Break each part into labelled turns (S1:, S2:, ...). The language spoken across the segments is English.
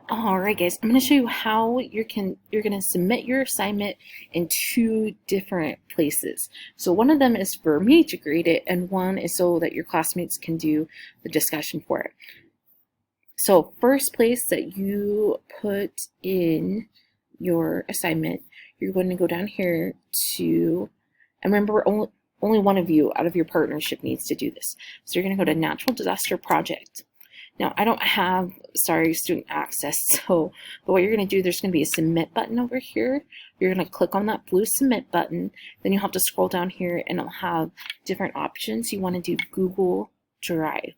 S1: All right, guys, I'm going to show you how you're going to submit your assignment in two different places. So one of them is for me to grade it, and one is so that your classmates can do the discussion for it. So first place that you put in your assignment, you're going to go down here to, and remember, only one of you out of your partnership needs to do this. So you're going to go to Natural Disaster Project. Now, I don't have, student access, so the way you're going to do, there's going to be a submit button over here. You're going to click on that blue submit button. Then you'll have to scroll down here and it'll have different options. You want to do Google Drive.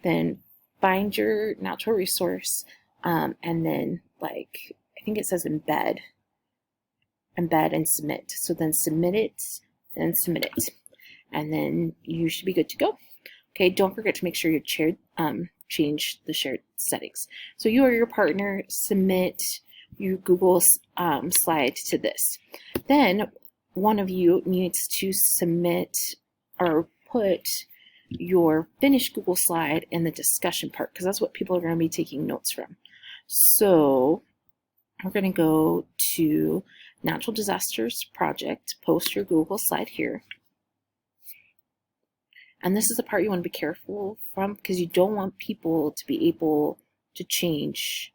S1: Then find your natural resource, and then I think it says embed and submit. So then submit it, then submit it. And then you should be good to go. Okay, don't forget to make sure you change the shared settings. So you or your partner submit your Google slide to this. Then one of you needs to submit or put your finished Google slide in the discussion part, because that's what people are going to be taking notes from. So we're going to go to Natural Disasters Project, post your Google slide here. And this is the part you want to be careful from, because you don't want people to be able to change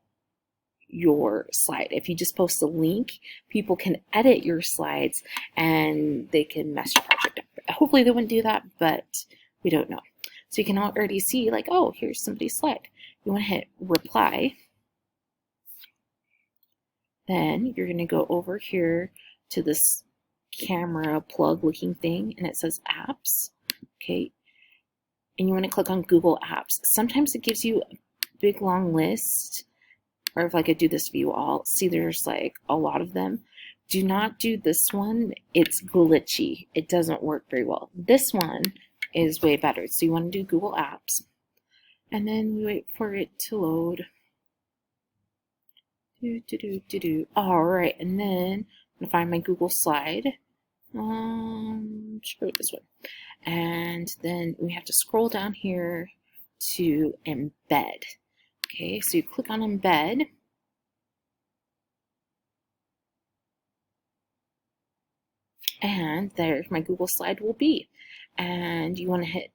S1: your slide. If you just post a link, people can edit your slides and they can mess your project up. Hopefully they wouldn't do that, but we don't know. So you can already see oh, here's somebody's slide. You want to hit reply. Then you're going to go over here to this camera plug looking thing, and it says apps. Okay, and you want to click on Google Apps. Sometimes it gives you a big long list, or if I could do this view all, see there's a lot of them. Do not do this one. It's glitchy. It doesn't work very well. This one is way better. So you want to do Google Apps, and then we wait for it to load. All right, and then I'm gonna find my Google slide. Should go this way. And then we have to scroll down here to embed. Okay, so you click on embed. And there my Google slide will be. And you want to hit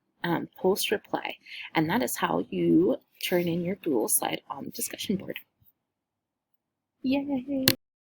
S1: post reply. And that is how you turn in your Google slide on the discussion board. Yay!